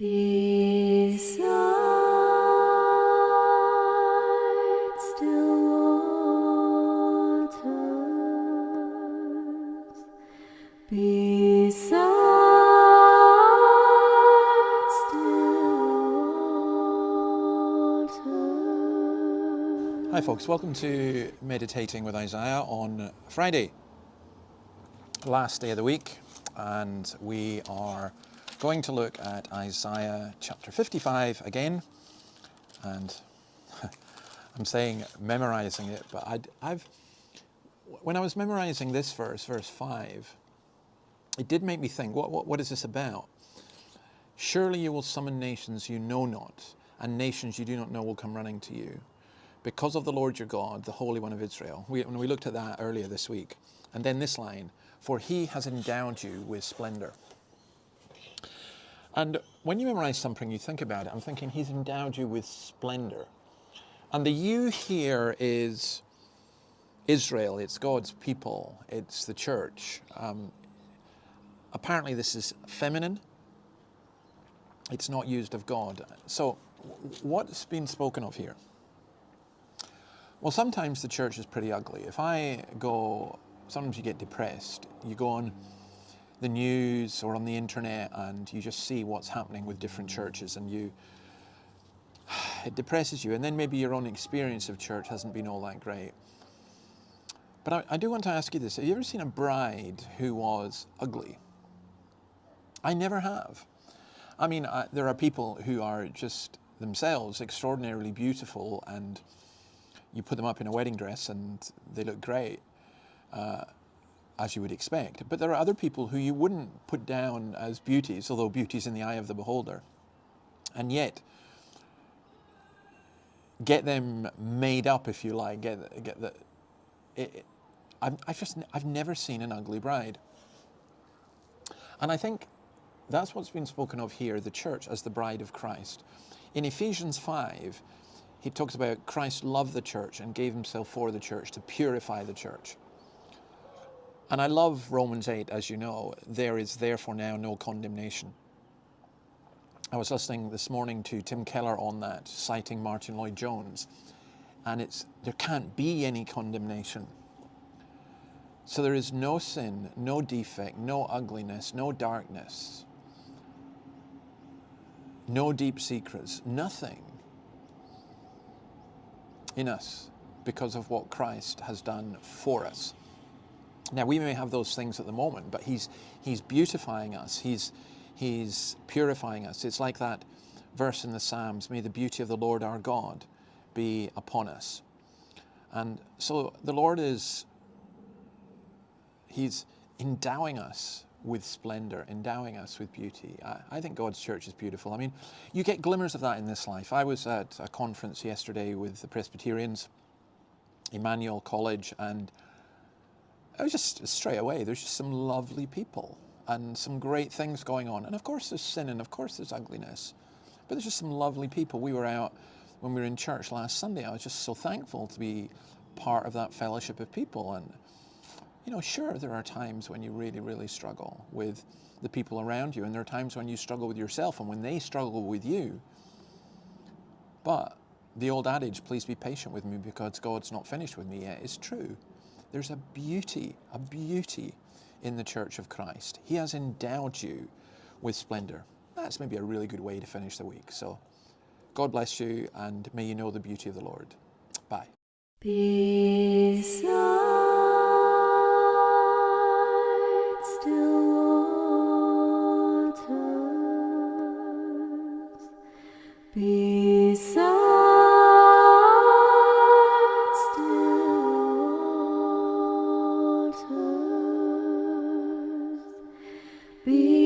Beside still waters, beside still waters. Hi folks, welcome to Meditating with Isaiah on Friday, last day of the week, and we are going to look at Isaiah chapter 55 again, and I'm saying memorizing it, but when I was memorizing this verse 5, it did make me think, what is this about? Surely you will summon nations you know not, and nations you do not know will come running to you, because of the Lord your God, the Holy One of Israel. When we looked at that earlier this week. And then this line, for he has endowed you with splendor. And when you memorize something, you think about it, I'm thinking he's endowed you with splendor. And the you here is Israel, it's God's people, it's the church. Apparently this is feminine. It's not used of God. So what's been spoken of here? Well, sometimes the church is pretty ugly. Sometimes you get depressed. You go on the news or on the internet and you just see what's happening with different churches and it depresses you. And then maybe your own experience of church hasn't been all that great. But I do want to ask you this. Have you ever seen a bride who was ugly? I never have. I mean, there are people who are just themselves extraordinarily beautiful, and you put them up in a wedding dress and they look great, as you would expect. But there are other people who you wouldn't put down as beauties, although beauty's in the eye of the beholder. And yet, get them made up, if you like. I've never seen an ugly bride. And I think that's what's been spoken of here, the church as the bride of Christ. In Ephesians 5, he talks about Christ loved the church and gave himself for the church to purify the church. And I love Romans 8, as you know, there is therefore now no condemnation. I was listening this morning to Tim Keller on that, citing Martin Lloyd-Jones, and there can't be any condemnation. So there is no sin, no defect, no ugliness, no darkness, no deep secrets, nothing in us because of what Christ has done for us. Now, we may have those things at the moment, but he's beautifying us. He's purifying us. It's like that verse in the Psalms, may the beauty of the Lord our God be upon us. And so the Lord he's endowing us with splendor, endowing us with beauty. I think God's church is beautiful. I mean, you get glimmers of that in this life. I was at a conference yesterday with the Presbyterians, Emmanuel College, and I was just straight away, there's just some lovely people and some great things going on. And of course there's sin and of course there's ugliness, but there's just some lovely people. We were out when we were in church last Sunday. I was just so thankful to be part of that fellowship of people. And, sure, there are times when you really, really struggle with the people around you. And there are times when you struggle with yourself and when they struggle with you. But the old adage, please be patient with me because God's not finished with me yet, is true. There's a beauty in the Church of Christ. He has endowed you with splendor. That's maybe a really good way to finish the week. So God bless you, and may you know the beauty of the Lord. Bye. Beside still waters, beside still waters,